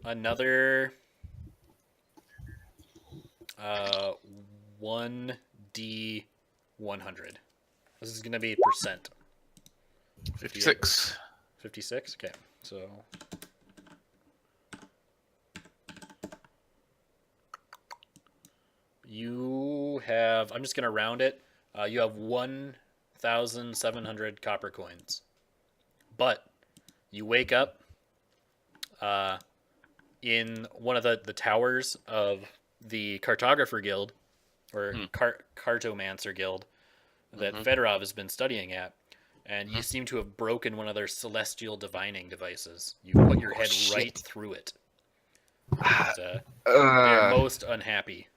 another 1d 100. This is going to be percent. 56. 56? Okay, so... You have... I'm just going to round it. You have 1,700 copper coins. But you wake up in one of the towers of the Cartographer Guild, or Cartomancer Guild, that Fedorov has been studying at, and you seem to have broken one of their celestial divining devices. You put your head right through it. And, they're most unhappy.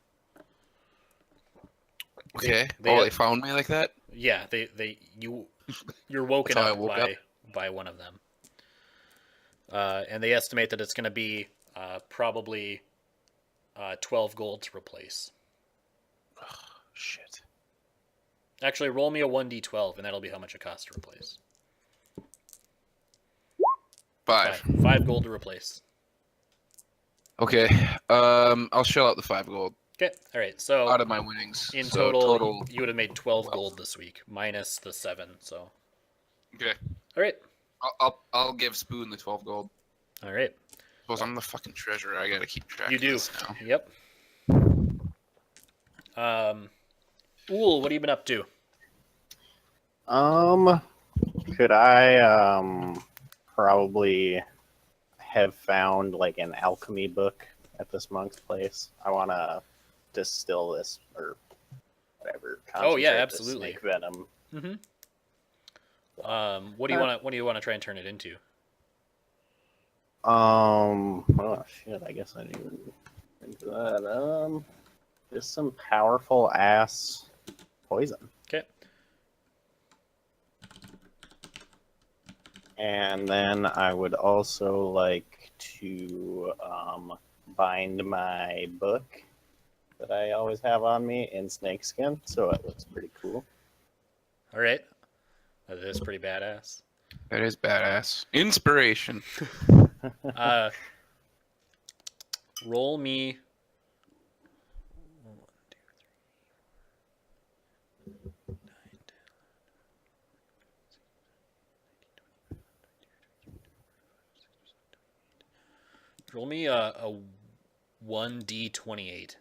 Okay. They found me like that? Yeah, you're woken up by one of them. And they estimate that it's going to be probably 12 gold to replace. Oh, shit. Actually, roll me a 1d12, and that'll be how much it costs to replace. 5. 5 gold to replace. Okay. I'll shell out the 5 gold. Okay. All right. So out of my winnings. In total, you would have made 12 gold this week, minus the 7. So. Okay. All right. I'll give Spoon the 12 gold. All right. Suppose I'm the fucking treasurer. I gotta keep track. You do. Of this now. Yep. Ool, what have you been up to? Could I probably have found like an alchemy book at this monk's place? I want to distill this or whatever. Oh yeah, absolutely. Snake venom. Mm-hmm. What do you want to try and turn it into? Oh shit! I guess I didn't even think of that. Just some powerful ass poison. Okay. And then I would also like to bind my book that I always have on me in snakeskin, so it looks pretty cool. All right. That is pretty badass. That is badass. Inspiration. Roll me. 1, 2, 3, 4, 9, 10, 11, 12, 13, 14, 15, 16, 17, 18. Roll me a 1d28.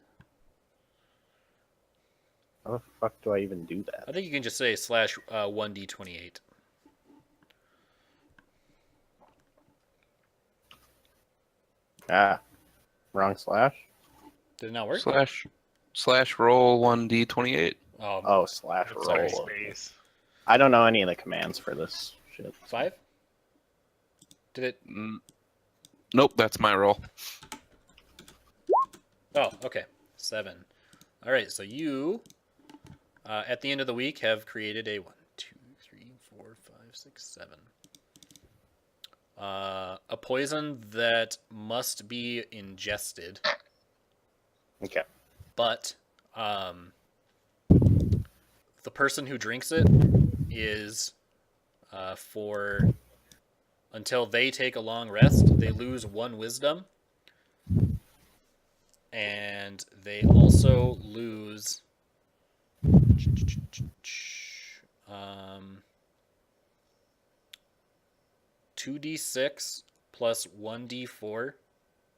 How the fuck do I even do that? I think you can just say /1d28. Ah, wrong slash? Did it not work? Slash roll 1d28. Oh, slash roll. Sorry. Space. I don't know any of the commands for this shit. 5? Did it? Nope, that's my roll. Oh, okay. 7. All right, so you, at the end of the week, have created a 1, 2, 3, 4, 5, 6, 7. A poison that must be ingested. Okay. But the person who drinks it is for until they take a long rest, they lose 1 wisdom. And they also lose 2d6 plus 1d4.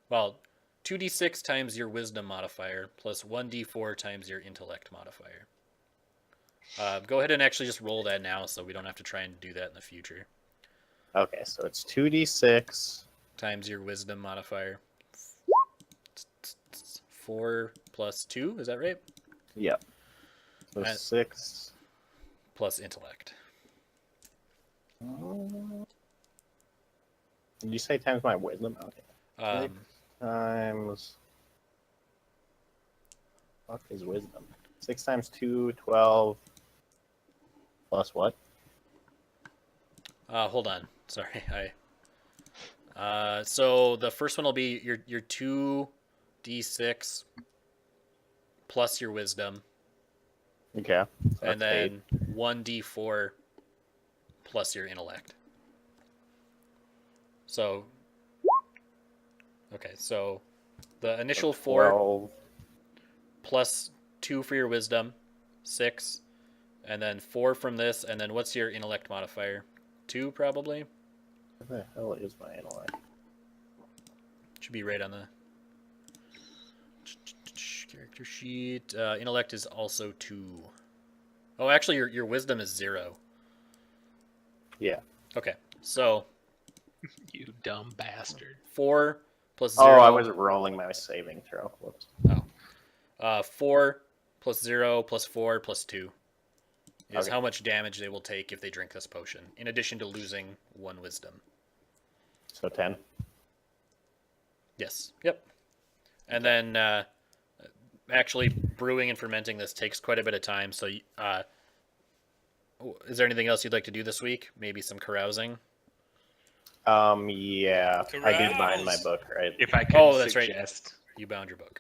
Well, 2d6 times your wisdom modifier plus 1d4 times your intellect modifier. Go ahead and actually just roll that now so we don't have to try and do that in the future. Okay, so it's 2d6 times your wisdom modifier. 4 plus 2, is that right? Yep. So 6 plus intellect. Did you say times my wisdom? Okay. 6 times. Fuck is wisdom? 6 times 2, 12. Plus what? Hold on. Sorry. So the first one will be your 2d6 plus your wisdom. Okay. So and then 1d4 plus your intellect. So Okay, so the initial 4 12. plus 2 for your wisdom, 6, and then 4 from this, and then what's your intellect modifier? 2 probably. Where the hell is my intellect? Should be right on the character sheet. Intellect is also 2. Oh, actually, your wisdom is 0. Yeah. Okay, so You dumb bastard. 4 plus Oh, 0. I was rolling my saving throw. Whoops. 4 plus 0 plus 4 plus 2 is Okay. how much damage they will take if they drink this potion, in addition to losing 1 wisdom. So 10. Yes. Yep. And then actually brewing and fermenting this takes quite a bit of time. So, is there anything else you'd like to do this week? Maybe some carousing? Yeah. I did bind my Carouse. book, right? If I could Oh, that's right. suggest, You bound your book.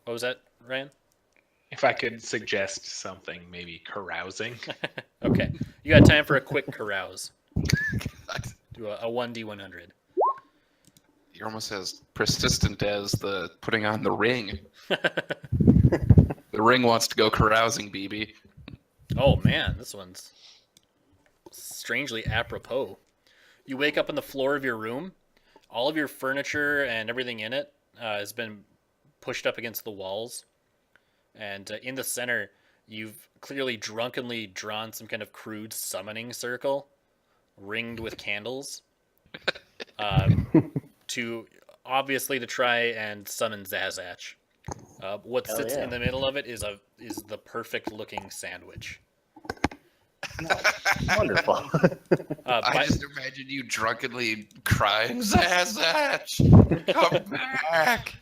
What was that, Ryan? if I could suggest something, maybe carousing. Okay. You got time for a quick carouse. Do a 1d100. You're almost as persistent as the putting on the ring. The ring wants to go carousing, BB. Oh man, this one's strangely apropos. You wake up on the floor of your room. All of your furniture and everything in it has been pushed up against the walls. And in the center, you've clearly drunkenly drawn some kind of crude summoning circle ringed with candles to obviously to try and summon Zazach. What Hell sits yeah. in the middle of it is the perfect looking sandwich. Wonderful. I just imagine you drunkenly crying, Zazach, come back.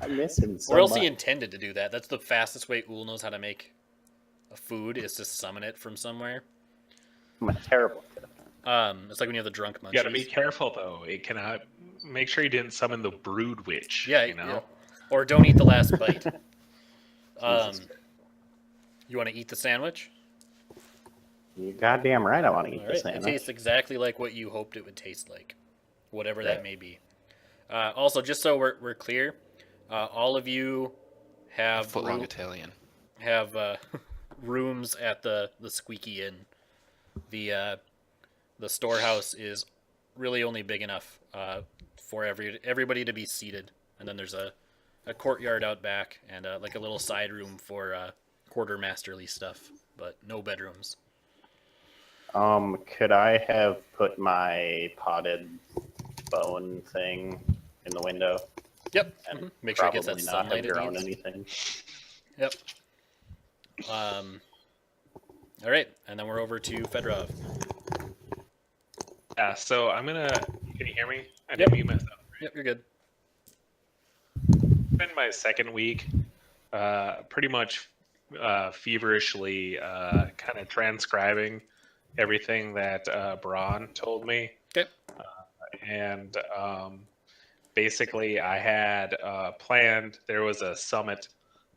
I miss him so Or else much. he intended to do that. That's the fastest way Ool knows how to make a food, is to summon it from somewhere. I'm a terrible kid. It's like when you have the drunk You munchies. gotta be careful though. It cannot. Make sure you didn't summon the brood witch. Yeah, you know. yeah. Or don't eat the last bite. Jesus. You want to eat the sandwich? You're goddamn right I want to eat All this right. It sandwich. tastes exactly like what you hoped it would taste like, whatever that Right. may be. Also, just so we're clear, all of you have Footlong Italian. have rooms at the Squeaky Inn. The storehouse is really only big enough for everybody to be seated, and then there's a courtyard out back and like a little side room for quartermasterly stuff, but no bedrooms. Could I have put my potted bone thing in the window? Yep. And Mhm. Make sure it gets that probably not have sunlight it grown needs. anything. Yep. All right, and then we're over to Fedorov. So I'm gonna. Can you hear me? I Yep. didn't mute myself. Yep, you're good. It's been my second week. Pretty much feverishly kind of transcribing everything that Braun told me. Okay. And basically, I had planned, there was a summit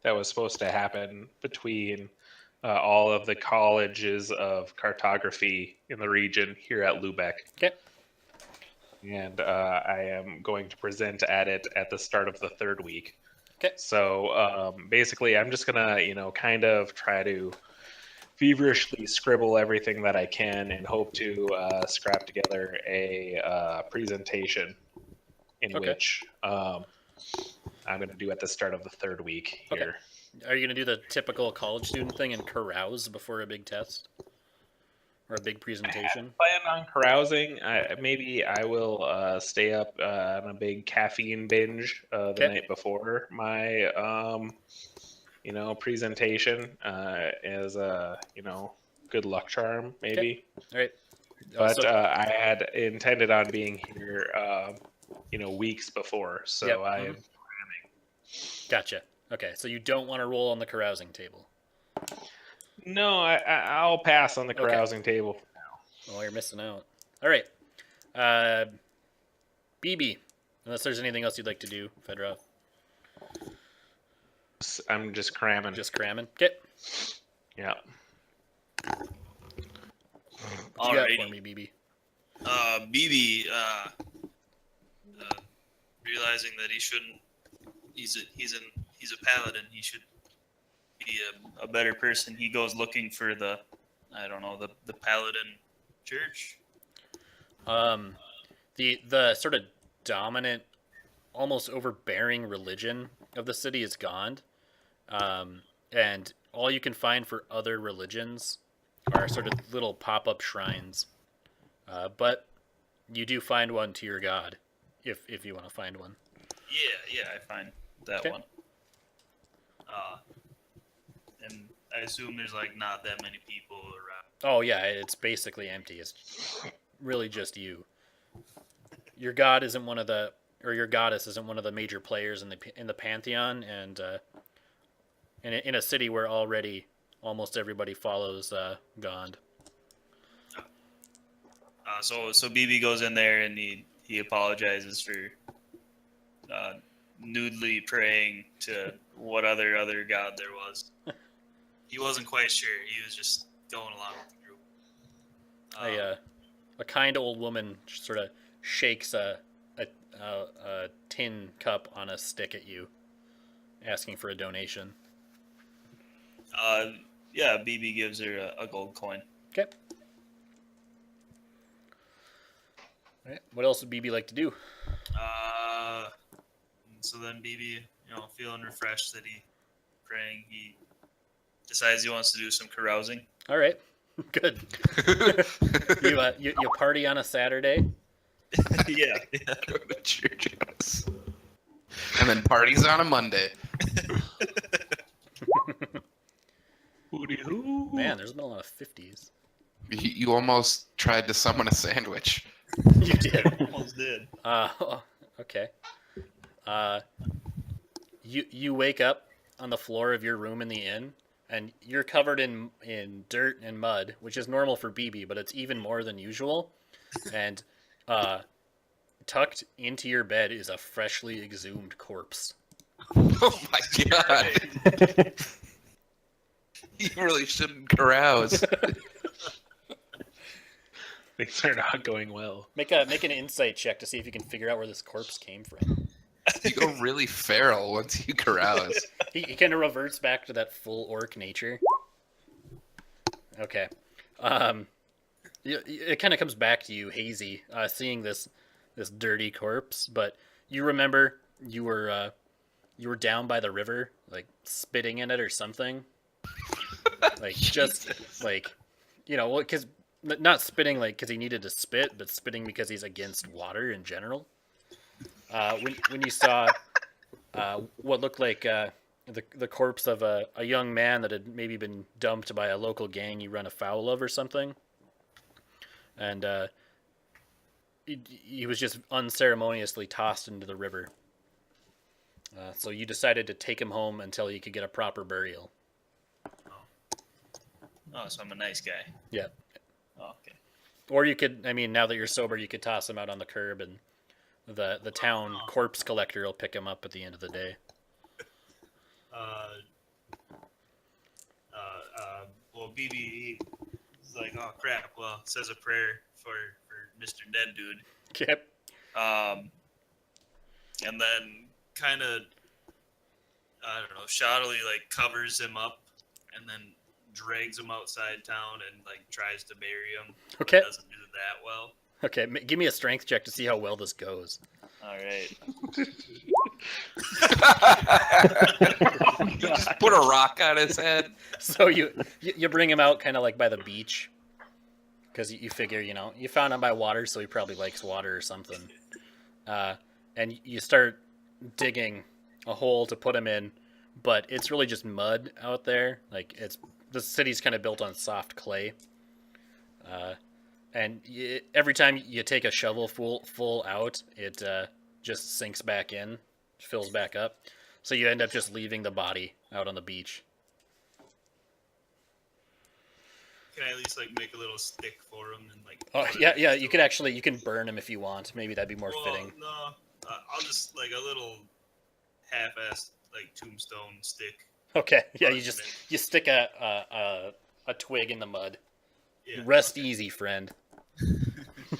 that was supposed to happen between all of the colleges of cartography in the region here at Lubeck. Okay. And I am going to present at it at the start of the third week. Okay. So basically, I'm just gonna, kind of try to feverishly scribble everything that I can and hope to scrap together a presentation in Okay. which I'm going to do at the start of the third week Okay. here. Are you going to do the typical college student thing and carouse before a big test? Or a big presentation? Plan on carousing. Maybe I will stay up on a big caffeine binge the Okay. night before my presentation as a good luck charm maybe. All right. But So- I had intended on being here weeks before, so Yep, I mhm. am Gotcha. Okay, so you don't want to roll on the carousing table. no, I'll pass on the Okay. carousing table. Oh, you're missing out. All right. BB, unless there's anything else you'd like to do, Fedorov. I'm just cramming. Just cramming. Okay. Yeah. What you got Alrighty. for me, BB? BB, realizing that he shouldn't. He's a paladin. He should be a better person. He goes looking for the paladin church. The sort of dominant, almost overbearing religion of the city is gone, and all you can find for other religions are sort of little pop-up shrines. But you do find one to your god, if you want to find one. Yeah, I find that Okay. one. And I assume there's like not that many people around. Oh yeah, it's basically empty. It's really just you. Your god isn't one of the, or your goddess isn't one of the major players in the pantheon, and in a city where already almost everybody follows God. So BB goes in there and he apologizes for nudely praying to what other god there was. He wasn't quite sure. He was just going along with the group. A kind old woman sort of shakes a tin cup on a stick at you, asking for a donation. Yeah, BB gives her a gold coin. Okay. All right. What else would BB like to do? So then BB, feeling refreshed that he praying, he decides he wants to do some carousing. All right. Good. You party on a Saturday. Yeah. Go to church, yes. And then parties on a Monday. Man, there's been a lot of 50s. You almost tried to summon a sandwich. You did. Almost did. Okay. You wake up on the floor of your room in the inn, and you're covered in dirt and mud, which is normal for BB, but it's even more than usual. And tucked into your bed is a freshly exhumed corpse. Oh my god. You really shouldn't carouse. Things are not going well. Make an insight check to see if you can figure out where this corpse came from. You go really feral once you carouse. He kind of reverts back to that full orc nature. Okay. It kind of comes back to you, hazy, seeing this dirty corpse. But you remember you were down by the river, like spitting in it or something. Like just like, because not spitting like because he needed to spit, but spitting because he's against water in general. When you saw what looked like the corpse of a young man that had maybe been dumped by a local gang you run afoul of or something, and he was just unceremoniously tossed into the river. So you decided to take him home until he could get a proper burial. Oh, so I'm a nice guy. Yeah. Oh, okay. Or you could, now that you're sober, you could toss him out on the curb, and the town corpse collector will pick him up at the end of the day. Well, BB, he's like, oh crap. Well, says a prayer for Mr. Dead Dude. Yep. And then kind of, I don't know, shoddily like covers him up, and then drags him outside town and like tries to bury him. Okay. But doesn't do that well. Okay, give me a strength check to see how well this goes. All right. You just put a rock on his head. So you bring him out kind of like by the beach, because you figure, you found him by water, so he probably likes water or something. And you start digging a hole to put him in, but it's really just mud out there. Like the city's kind of built on soft clay. And every time you take a shovel full out, it just sinks back in, fills back up. So you end up just leaving the body out on the beach. Can I at least like make a little stick for him and like? Oh yeah. You can burn him if you want. Maybe that'd be more fitting. No, I'll just like a little half-assed like tombstone stick. Okay. Yeah, you stick a twig in the mud. Yeah. Rest easy, friend.